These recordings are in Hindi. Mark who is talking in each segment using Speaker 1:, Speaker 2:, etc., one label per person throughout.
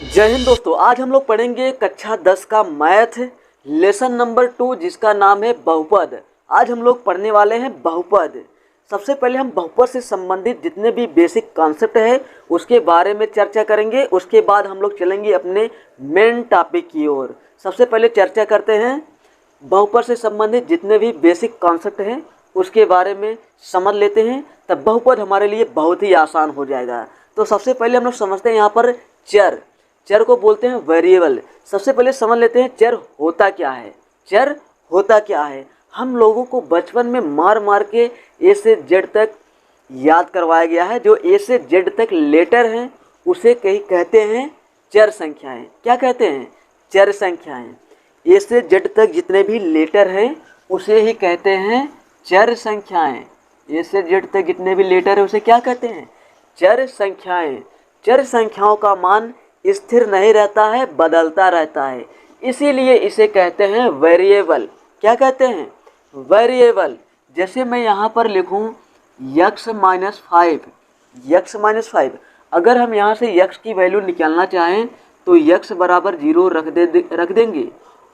Speaker 1: जय हिंद दोस्तों। आज हम लोग पढ़ेंगे कक्षा 10 का मैथ लेसन नंबर 2 जिसका नाम है बहुपद। आज हम लोग पढ़ने वाले हैं बहुपद। सबसे पहले हम बहुपद से संबंधित जितने भी बेसिक कॉन्सेप्ट है उसके बारे में चर्चा करेंगे। उसके बाद हम लोग चलेंगे अपने मेन टॉपिक की ओर। सबसे पहले चर्चा करते हैं बहुपद से संबंधित जितने भी बेसिक कॉन्सेप्ट हैं उसके बारे में समझ लेते हैं, तब बहुपद हमारे लिए बहुत ही आसान हो जाएगा। तो सबसे पहले हम लोग समझते हैं यहाँ पर चर। चर को बोलते हैं वेरिएबल। सबसे पहले समझ लेते हैं चर होता क्या है। चर होता क्या है, हम लोगों को बचपन में मार मार के ए से जेड तक याद करवाया गया है। जो ए से जेड तक लेटर हैं उसे कहीं कहते हैं चर संख्याएं। क्या कहते हैं? चर संख्याएं। ए से जेड तक जितने भी लेटर हैं उसे ही कहते हैं चर संख्याएं। ए से जेड तक जितने भी लेटर हैं उसे क्या कहते हैं? चर संख्याएं। चर संख्याओं का मान स्थिर नहीं रहता है, बदलता रहता है, इसीलिए इसे कहते हैं वेरिएबल। क्या कहते हैं? वेरिएबल। जैसे मैं यहाँ पर लिखूँ x-5, x-5। अगर हम यहाँ से x की वैल्यू निकालना चाहें तो x बराबर 0 रख देंगे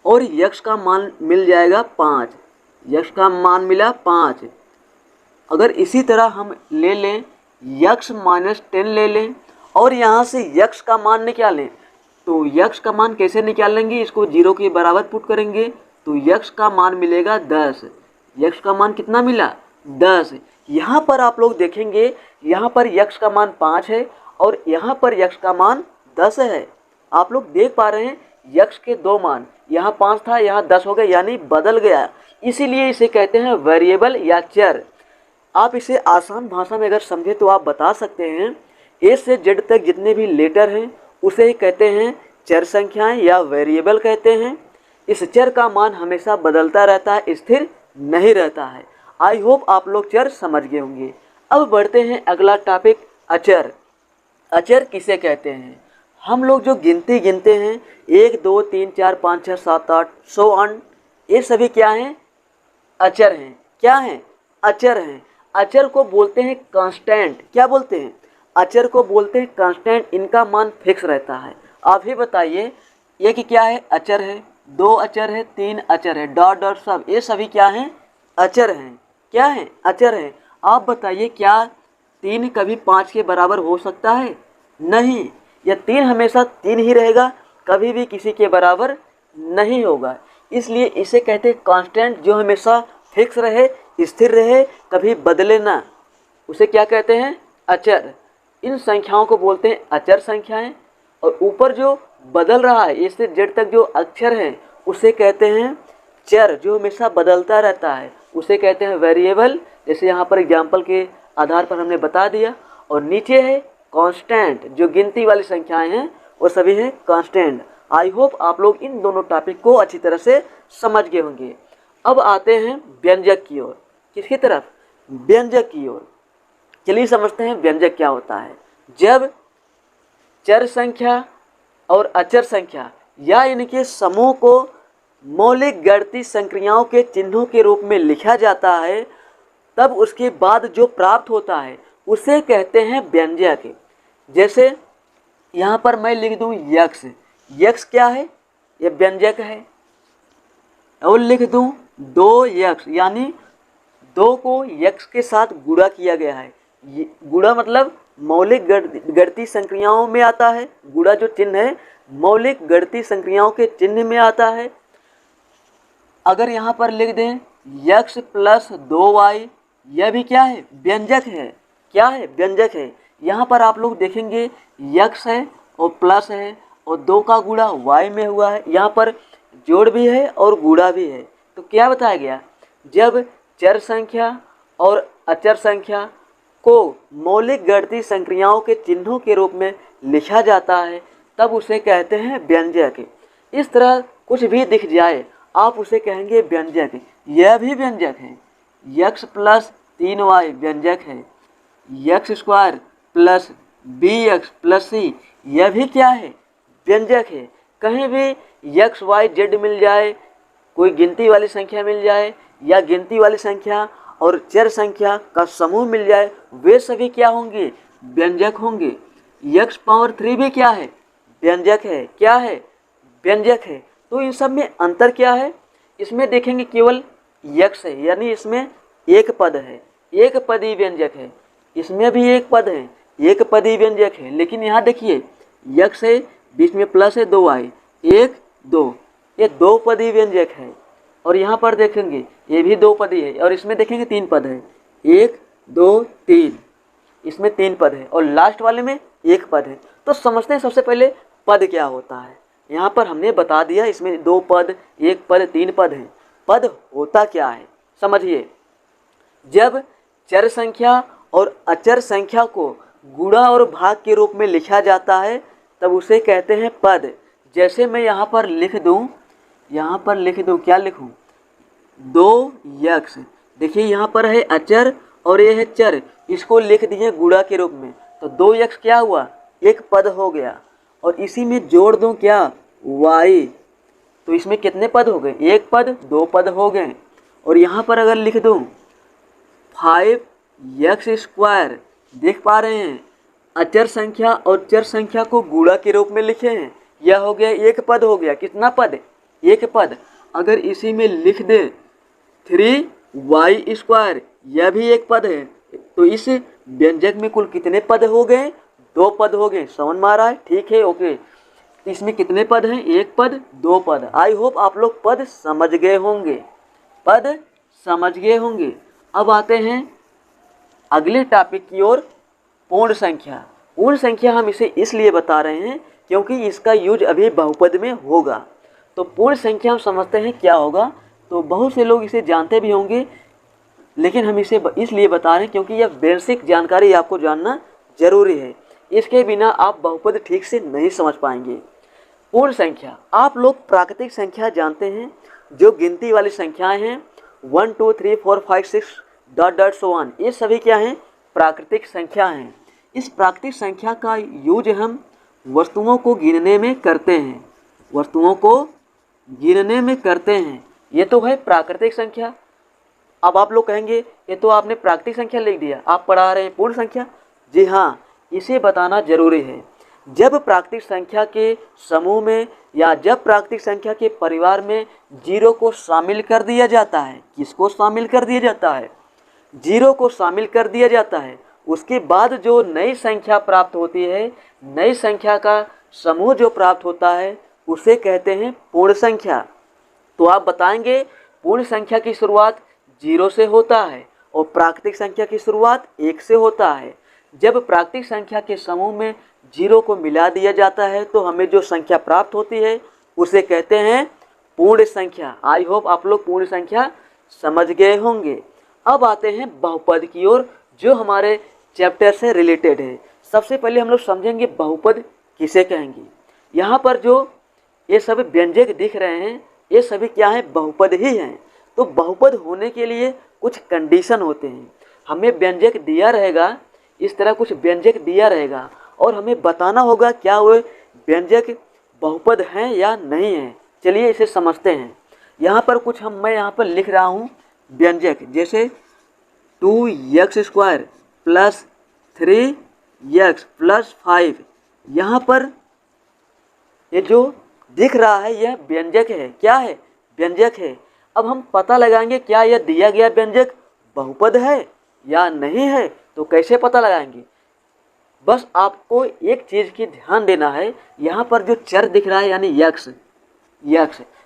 Speaker 1: और x का मान मिल जाएगा 5। x का मान मिला 5। अगर इसी तरह हम ले लें x-10 ले लें और यहाँ से x का मान निकालें तो x का मान कैसे निकालेंगे? इसको 0 के बराबर पुट करेंगे तो x का मान मिलेगा 10। x का मान कितना मिला? 10। यहाँ पर आप लोग देखेंगे यहाँ पर x का मान 5 है और यहाँ पर x का मान 10 है। आप लोग देख पा रहे हैं x के दो मान, यहाँ 5 था यहाँ 10 हो गया, यानी बदल गया। इसीलिए इसे कहते हैं वेरिएबल या चर। आप इसे आसान भाषा में अगर समझे तो आप बता सकते हैं ए से जेड तक जितने भी लेटर हैं उसे ही कहते हैं चर संख्याएं या वेरिएबल कहते हैं। इस चर का मान हमेशा बदलता रहता है, स्थिर नहीं रहता है। आई होप आप लोग चर समझ गए होंगे। अब बढ़ते हैं अगला टॉपिक, अचर। अचर किसे कहते हैं? हम लोग जो गिनती गिनते हैं 1 2 3 4 5 6 7 8 सो ऑन, ये सभी क्या हैं? अचर हैं। क्या हैं? अचर हैं। अचर को बोलते हैं कांस्टेंट। क्या बोलते हैं? अचर को बोलते हैं कांस्टेंट। इनका मान फिक्स रहता है। आप ही बताइए, ये कि क्या है? अचर है, 2 अचर है, 3 अचर है, डॉट डॉट सब, ये सभी क्या हैं? अचर हैं। क्या हैं? अचर हैं। आप बताइए क्या 3 कभी 5 के बराबर हो सकता है? नहीं। यह 3 हमेशा 3 ही रहेगा, कभी भी किसी के बराबर नहीं होगा। इसलिए इसे कहते हैं कांस्टेंट, जो हमेशा फिक्स रहे, स्थिर रहे, कभी बदले ना, उसे क्या कहते हैं? अचर। इन संख्याओं को बोलते हैं अचर संख्याएं। और ऊपर जो बदल रहा है ए से जेड तक जो अक्षर हैं उसे कहते हैं चर, जो हमेशा बदलता रहता है, उसे कहते हैं वेरिएबल। जैसे यहाँ पर एग्जाम्पल के आधार पर हमने बता दिया। और नीचे है कांस्टेंट, जो गिनती वाली संख्याएं हैं वो सभी हैं कांस्टेंट। आई होप आप लोग इन दोनों टॉपिक को अच्छी तरह से समझ गए होंगे। अब आते हैं व्यंजक की ओर। किसकी तरफ? व्यंजक की ओर। चलिए समझते हैं व्यंजक क्या होता है। जब चर संख्या और अचर संख्या या इनके समूह को मौलिक गणितीय संक्रियाओं के चिन्हों के रूप में लिखा जाता है, तब उसके बाद जो प्राप्त होता है उसे कहते हैं व्यंजक। जैसे यहाँ पर मैं लिख दूँ यक्स। यक्स क्या है? यह व्यंजक है। और लिख दूँ 2x, यानी 2 को x के साथ गुणा किया गया है। गुणा मतलब मौलिक गणितीय संक्रियाओं में आता है। गुणा जो चिन्ह है मौलिक गणितीय संक्रियाओं के चिन्ह में आता है। अगर यहाँ पर लिख दें x + 2y, यह भी क्या है? व्यंजक है। क्या है? व्यंजक है। यहाँ पर आप लोग देखेंगे x है और प्लस है और 2 का गुणा y में हुआ है। यहाँ पर जोड़ भी है और गुणा भी है। तो क्या बताया गया? जब चर संख्या और अचर संख्या को मौलिक गणितीय संक्रियाओं के चिन्हों के रूप में लिखा जाता है तब उसे कहते हैं व्यंजक। इस तरह कुछ भी दिख जाए आप उसे कहेंगे व्यंजक। यह भी व्यंजक है। x + 3y व्यंजक है। x² + bx + c, यह भी क्या है? व्यंजक है। कहीं भी x y z मिल जाए, कोई गिनती वाली संख्या मिल जाए या गिनती वाली संख्या और चर संख्या का समूह मिल जाए, वे सभी क्या होंगे? व्यंजक होंगे। x⁻³ भी क्या है? व्यंजक है। क्या है? व्यंजक है। तो इन सब में अंतर क्या है? इसमें देखेंगे केवल यक्ष है, यानी इसमें एक पद है, एक पदी व्यंजक है। इसमें भी एक पद है, एक पदी व्यंजक है। लेकिन यहाँ देखिए यक्ष है, बीच में प्लस है, दो आए, एक दो, ये दो पदी व्यंजक है। और यहाँ पर देखेंगे ये भी दो पदी है, और इसमें देखेंगे तीन पद है, एक दो तीन, इसमें तीन पद है, और लास्ट वाले में एक पद है। तो समझते हैं सबसे पहले पद क्या होता है। यहाँ पर हमने बता दिया इसमें दो पद, एक पद, तीन पद है। पद होता क्या है समझिए। जब चर संख्या और अचर संख्या को गुणा और भाग के रूप में लिखा जाता है तब उसे कहते हैं पद। जैसे मैं यहाँ पर लिख दूँ, क्या लिखूँ? दो यक्ष। देखिए यहाँ पर है अचर और ये है चर, इसको लिख दिए गुणा के रूप में, तो दो यक्ष क्या हुआ? एक पद हो गया। और इसी में जोड़ दूं क्या? वाई, तो इसमें कितने पद हो गए? एक पद, दो पद हो गए। और यहाँ पर अगर लिख दूं 5x², देख पा रहे हैं अचर संख्या और चर संख्या को गुणा के रूप में लिखे हैं, यह हो गया एक पद हो गया। कितना पद? एक पद। अगर इसी में लिख दे 3y², यह भी एक पद है। तो इस व्यंजक में कुल कितने पद हो गए? दो पद हो गए। समझ में आ रहा है? ठीक है, ओके। इसमें कितने पद हैं? एक पद, दो पद। आई होप आप लोग पद समझ गए होंगे, पद समझ गए होंगे। अब आते हैं अगले टॉपिक की ओर, पूर्ण संख्या। पूर्ण संख्या हम इसे इसलिए बता रहे हैं क्योंकि इसका यूज अभी बहुपद में होगा। तो पूर्ण संख्या हम समझते हैं क्या होगा। तो बहुत से लोग इसे जानते भी होंगे, लेकिन हम इसे इसलिए बता रहे हैं क्योंकि यह बेसिक जानकारी आपको जानना जरूरी है। इसके बिना आप बहुपद ठीक से नहीं समझ पाएंगे। पूर्ण संख्या, आप लोग प्राकृतिक संख्या जानते हैं, जो गिनती वाली संख्याएं हैं 1 2 3 4 5 6 डॉट डॉट सो ऑन, ये सभी क्या हैं? प्राकृतिक संख्या हैं। इस प्राकृतिक संख्या का यूज हम वस्तुओं को गिनने में करते हैं, वस्तुओं को गिनने में करते हैं। ये तो है प्राकृतिक संख्या। अब आप लोग कहेंगे ये तो आपने प्राकृतिक संख्या लिख दिया, आप पढ़ा रहे हैं पूर्ण संख्या। जी हाँ, इसे बताना जरूरी है। जब प्राकृतिक संख्या के समूह में या जब प्राकृतिक संख्या के परिवार में जीरो को शामिल कर दिया जाता है, किसको शामिल कर दिया जाता है? जीरो को शामिल कर दिया जाता है। उसके बाद जो नई संख्या प्राप्त होती है, नई संख्या का समूह जो प्राप्त होता है, उसे कहते हैं पूर्ण संख्या। तो आप बताएंगे पूर्ण संख्या की शुरुआत जीरो से होता है और प्राकृतिक संख्या की शुरुआत एक से होता है। जब प्राकृतिक संख्या के समूह में जीरो को मिला दिया जाता है तो हमें जो संख्या प्राप्त होती है उसे कहते हैं पूर्ण संख्या। आई होप आप लोग पूर्ण संख्या समझ गए होंगे। अब आते हैं बहुपद की ओर, जो हमारे चैप्टर से रिलेटेड है। सबसे पहले हम लोग समझेंगे बहुपद किसे कहेंगे। यहाँ पर जो ये सभी व्यंजक दिख रहे हैं, ये सभी क्या है? बहुपद ही हैं। तो बहुपद होने के लिए कुछ कंडीशन होते हैं। हमें व्यंजक दिया रहेगा, इस तरह कुछ व्यंजक दिया रहेगा और हमें बताना होगा क्या वो व्यंजक बहुपद हैं या नहीं हैं। चलिए इसे समझते हैं। यहाँ पर कुछ मैं यहाँ पर लिख रहा हूँ व्यंजक, जैसे 2x² प्लस 3x प्लस 5। यहाँ पर ये जो दिख रहा है यह व्यंजक है। क्या है? व्यंजक है। अब हम पता लगाएंगे क्या यह दिया गया व्यंजक बहुपद है या नहीं है। तो कैसे पता लगाएंगे? बस आपको एक चीज़ की ध्यान देना है। यहाँ पर जो चर दिख रहा है यानी यक्ष,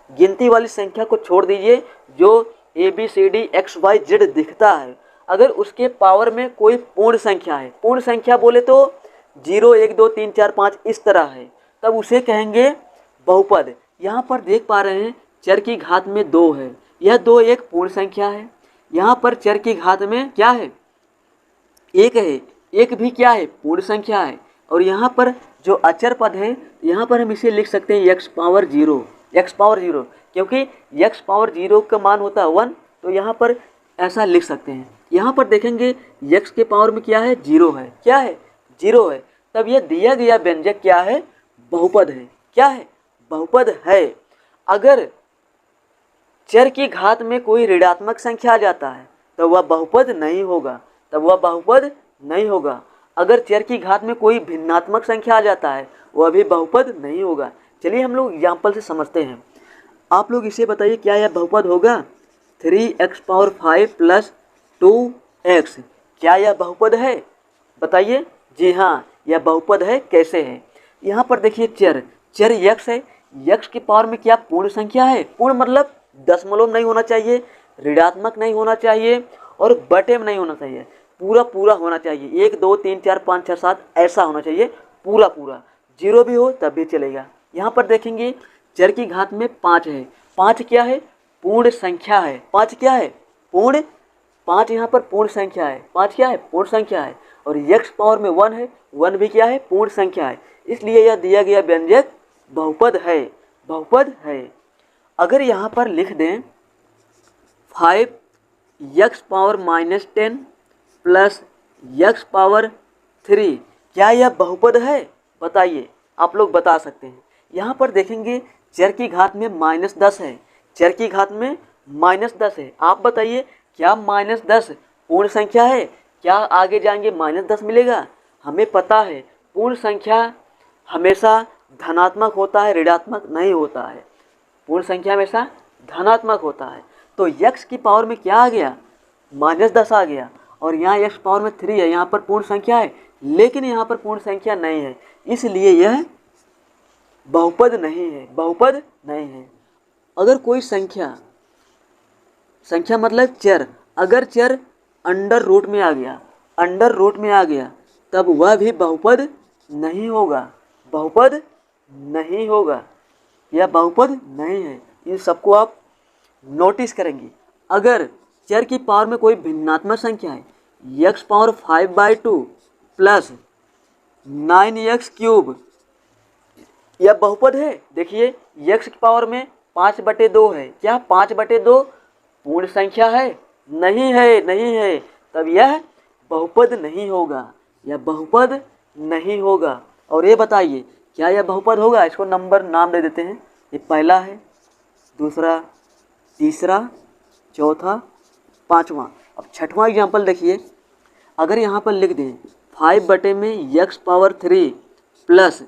Speaker 1: गिनती वाली संख्या को छोड़ दीजिए, जो ABCD XYZ दिखता है, अगर उसके पावर में कोई पूर्ण संख्या है, पूर्ण संख्या बोले तो 0 1 2 3 4 5 इस तरह है, तब उसे कहेंगे बहुपद। यहाँ पर देख पा रहे हैं चर की घात में 2 है, यह 2 एक पूर्ण संख्या है। यहाँ पर चर की घात में क्या है? 1 है, 1 भी क्या है? पूर्ण संख्या है। और यहाँ पर जो अचर पद है, यहाँ पर हम इसे लिख सकते हैं x पावर 0, क्योंकि x पावर 0 का मान होता है 1, तो यहाँ पर ऐसा लिख सकते हैं। यहाँ पर देखेंगे x के पावर में क्या है? 0 है। क्या है? 0 है। तब यह दिया गया व्यंजक क्या है? बहुपद है। क्या है? बहुपद है। अगर चर की घात में कोई ऋणात्मक संख्या आ जाता है तो वह बहुपद नहीं होगा, अगर चर की घात में कोई भिन्नात्मक संख्या आ जाता है वह भी बहुपद नहीं होगा। चलिए हम लोग एग्जाम्पल से समझते हैं। आप लोग इसे बताइए, क्या यह बहुपद होगा? 3x⁵ प्लस 2x, क्या यह बहुपद है? बताइए। जी हाँ, यह बहुपद है। कैसे है? यहाँ पर देखिए चर यक्स है। यक्स की पावर में क्या पूर्ण संख्या है? पूर्ण मतलब दशमलव नहीं होना चाहिए, ऋणात्मक नहीं होना चाहिए और बटे में नहीं होना चाहिए, पूरा पूरा होना चाहिए। 1 2 3 4 5 6 7 ऐसा होना चाहिए, पूरा पूरा। जीरो भी हो तब भी चलेगा। यहाँ पर देखेंगे चर की घात में 5 है। 5 क्या है? पूर्ण संख्या है। 5 क्या है? पूर्ण। 5 यहाँ पर पूर्ण संख्या है। 5 क्या है? पूर्ण संख्या है। और यक्स पावर में 1 है। 1 भी क्या है? पूर्ण संख्या है। इसलिए यह दिया गया व्यंजक बहुपद है। बहुपद है। अगर यहाँ पर लिख दें 5x⁻−10 प्लस x⁻3, क्या यह बहुपद है? बताइए। आप लोग बता सकते हैं। यहाँ पर देखेंगे चर की घात में -10 है। चर की घात में -10 है। आप बताइए, क्या -10 पूर्ण संख्या है? क्या आगे जाएंगे -10 मिलेगा? हमें पता है पूर्ण संख्या हमेशा धनात्मक होता है, ऋणात्मक नहीं होता है। पूर्ण संख्या हमेशा धनात्मक होता है। तो यक्स की पावर में क्या आ गया? -10 आ गया। और यहाँ यक्स पावर में 3 है। यहाँ पर पूर्ण संख्या है, लेकिन यहाँ पर पूर्ण संख्या नहीं है, इसलिए यह बहुपद नहीं है। बहुपद नहीं है। अगर कोई संख्या मतलब चर, अगर चर अंडर रूट में आ गया, अंडर रूट में आ गया, तब वह भी बहुपद नहीं होगा। बहुपद नहीं होगा। यह बहुपद नहीं है। इन सबको आप नोटिस करेंगे। अगर चर की पावर में कोई भिन्नात्मक संख्या है, x⁵ प्लस 9x³, यह बहुपद है। देखिए यक्स की पावर में 5/2 है। क्या 5/2 पूर्ण संख्या है? नहीं है, नहीं है। तब यह बहुपद नहीं होगा। यह बहुपद नहीं होगा। और ये बताइए, क्या यह बहुपद होगा? इसको नंबर नाम दे देते हैं। ये पहला है, दूसरा, तीसरा, चौथा, पाँचवा। अब छठवां एग्जाम्पल देखिए। अगर यहाँ पर लिख दें 5/x⁻³ प्लस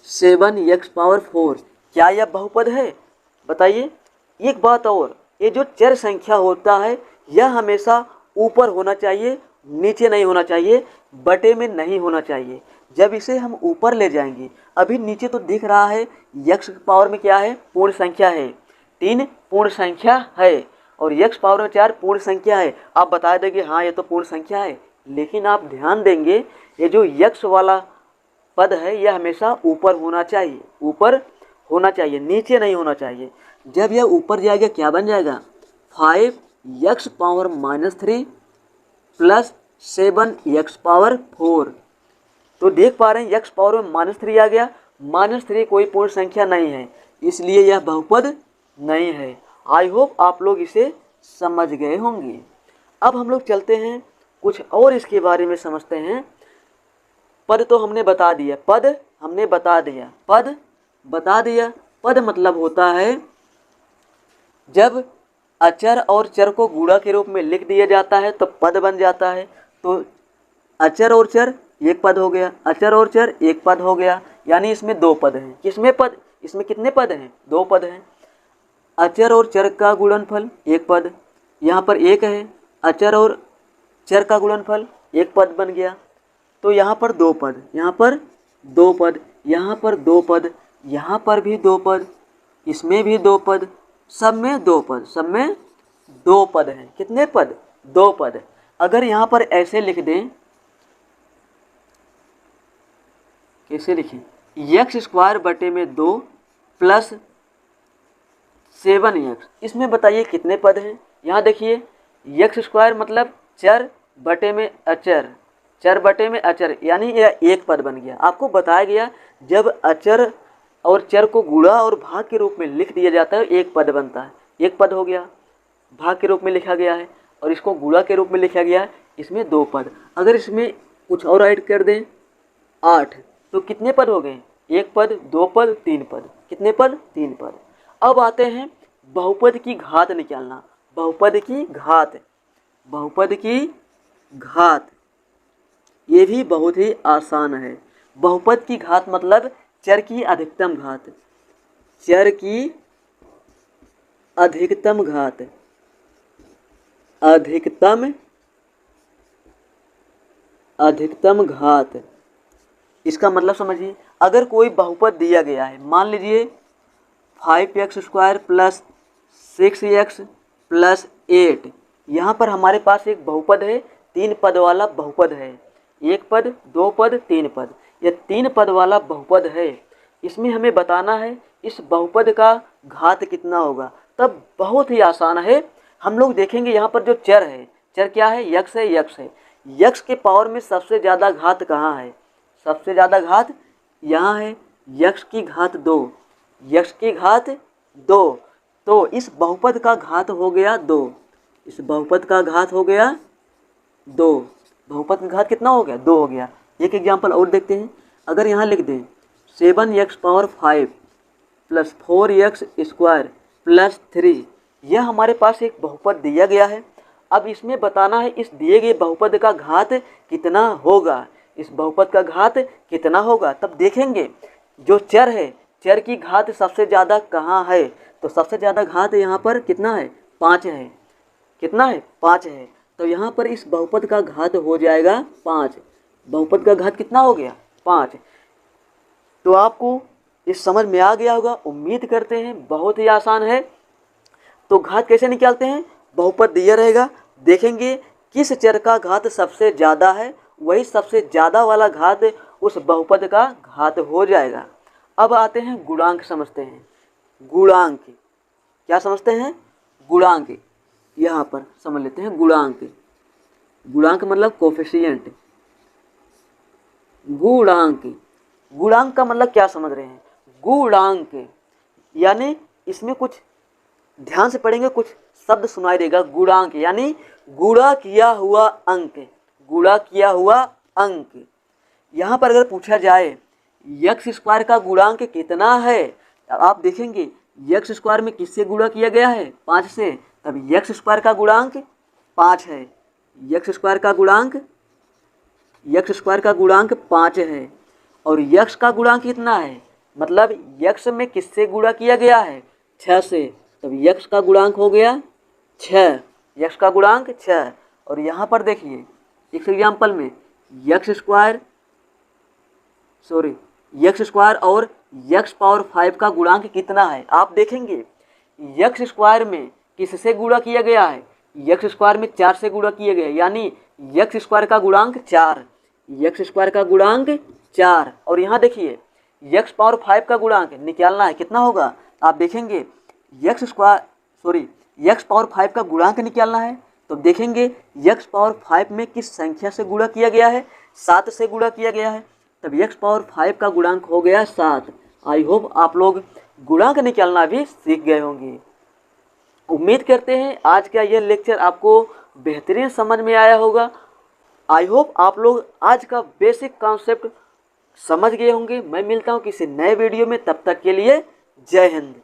Speaker 1: 7x⁴, क्या यह बहुपद है? बताइए। एक बात और, ये जो चर संख्या होता है यह हमेशा ऊपर होना चाहिए, नीचे नहीं होना चाहिए, बटे में नहीं होना चाहिए। जब इसे हम ऊपर ले जाएंगे, अभी नीचे तो दिख रहा है यक्स पावर में क्या है? पूर्ण संख्या है। 3 पूर्ण संख्या है और यक्स पावर में 4 पूर्ण संख्या है। आप बता देंगे हाँ ये तो पूर्ण संख्या है, लेकिन आप ध्यान देंगे ये जो यक्स वाला पद है यह हमेशा ऊपर होना चाहिए। ऊपर होना चाहिए, नीचे नहीं होना चाहिए। जब यह ऊपर जाएगा क्या बन जाएगा? 5x⁻³ plus 7x⁴। तो देख पा रहे हैं यक्स पावर में -3 आ गया। -3 कोई पूर्ण संख्या नहीं है, इसलिए यह बहुपद नहीं है। आई होप आप लोग इसे समझ गए होंगे। अब हम लोग चलते हैं कुछ और इसके बारे में समझते हैं। पद तो हमने बता दिया, पद हमने बता दिया, पद बता दिया। पद मतलब होता है जब अचर और चर को गुणा के रूप में लिख दिया जाता है तो पद बन जाता है। तो अचर और चर एक पद हो गया, अचर और चर एक पद हो गया, यानी इसमें 2 पद हैं। किसमें पद? इसमें कितने पद हैं? 2 पद हैं। अचर और चर का गुणनफल एक पद, यहाँ पर 1 है। अचर और चर का गुणनफल एक पद बन गया। तो यहाँ पर 2 पद, यहाँ पर 2 पद, यहाँ पर 2 पद, यहाँ पर भी 2 पद, इसमें भी 2 पद, सब में 2 पद, सब में 2 पद हैं। कितने पद? 2 पद। अगर यहाँ पर ऐसे लिख दें, कैसे लिखें? x²/2 plus 7x। इसमें बताइए कितने पद हैं? यहाँ देखिए x² मतलब चर बटे में अचर, चर बटे में अचर, यानी यह एक पद बन गया। आपको बताया गया जब अचर और चर को गुणा और भाग के रूप में लिख दिया जाता है एक पद बनता है। एक पद हो गया, भाग के रूप में लिखा गया है और इसको गुणा के रूप में लिखा गया है, इसमें 2 पद। अगर इसमें कुछ और ऐड कर दें 8, तो कितने पद हो गए? 1 पद, 2 पद, 3 पद। कितने पद? 3 पद। अब आते हैं बहुपद की घात निकालना। बहुपद की घात, बहुपद की घात ये भी बहुत ही आसान है। बहुपद की घात मतलब चर की अधिकतम घात, चर की अधिकतम घात, अधिकतम घात। इसका मतलब समझिए, अगर कोई बहुपद दिया गया है, मान लीजिए 5x² प्लस 6x प्लस 8, यहाँ पर हमारे पास एक बहुपद है, 3 पद वाला बहुपद है, 1 पद 2 पद 3 पद, यह 3 पद वाला बहुपद है। इसमें हमें बताना है इस बहुपद का घात कितना होगा। तब बहुत ही आसान है, हम लोग देखेंगे यहाँ पर जो चर है, चर क्या है, यक्स है, यक्स है। यक्स के पावर में सबसे ज़्यादा घात कहाँ है, सबसे ज़्यादा घात यहाँ है, यक्स की घात 2, यक्स की घात 2। तो इस बहुपद का घात हो गया 2, इस बहुपद का घात हो गया 2, बहुपद का घात कितना हो गया, 2 हो गया। एक एग्जाम्पल और देखते हैं, अगर यहाँ लिख दें 7x⁵ प्लस 4x² प्लस 3, यह हमारे पास एक बहुपद दिया गया है। अब इसमें बताना है इस दिए गए बहुपद का घात कितना होगा, इस बहुपद का घात कितना होगा। तब देखेंगे जो चर है, चर की घात सबसे ज़्यादा कहाँ है, तो सबसे ज़्यादा घात यहाँ पर कितना है, 5 है, कितना है, 5 है। तो यहाँ पर इस बहुपद का घात हो जाएगा 5, बहुपद का घात कितना हो गया, 5। तो आपको इस समझ में आ गया होगा, उम्मीद करते हैं, बहुत ही आसान है। तो घात कैसे निकालते हैं, बहुपद दिया रहेगा, देखेंगे किस चर का घात सबसे ज़्यादा है, वही सबसे ज़्यादा वाला घात उस बहुपद का घात हो जाएगा। अब आते हैं गुणांक समझते हैं। गुणांक क्या समझते हैं, गुणांक यहाँ पर समझ लेते हैं। गुणांक, गुणांक मतलब कोफिशिएंट। गुणांक, गुणांक का मतलब क्या समझ रहे हैं, गुणांक यानी इसमें कुछ ध्यान से पढ़ेंगे, कुछ शब्द सुनाई देगा। गुणांक यानी गुणा किया हुआ अंक, गुणा किया हुआ अंक। यहाँ पर अगर पूछा जाए x² का गुणांक कितना है, आप देखेंगे x² में किससे गुणा किया गया है, 5 से, तब x² का गुणांक 5 है, x² का गुणांक, x² का गुणांक 5 है। और x का गुणांक कितना है, मतलब x में किससे गुणा किया गया है, 6 से, तब x का गुणांक हो गया 6, x का गुणांक 6। और यहाँ पर देखिए इस एग्जाम्पल में x² और x⁵ का गुणांक कितना है, आप देखेंगे x² में किससे गुणा किया गया है, x² में 4 से गुणा किया गया, यानी x² का गुणांक 4, x² का गुणांक 4। और यहाँ देखिए x⁵ का गुणांक निकालना है, कितना होगा, आप देखेंगे x⁵ का गुणांक निकालना है, तो देखेंगे x⁵ में किस संख्या से गुणा किया गया है, 7 से गुणा किया गया है, तब x⁵ का गुणांक हो गया 7। आई होप आप लोग गुणांक निकालना भी सीख गए होंगे। उम्मीद करते हैं आज का यह लेक्चर आपको बेहतरीन समझ में आया होगा। आई होप आप लोग आज का बेसिक कॉन्सेप्ट समझ गए होंगे। मैं मिलता हूँ किसी नए वीडियो में, तब तक के लिए जय हिंद।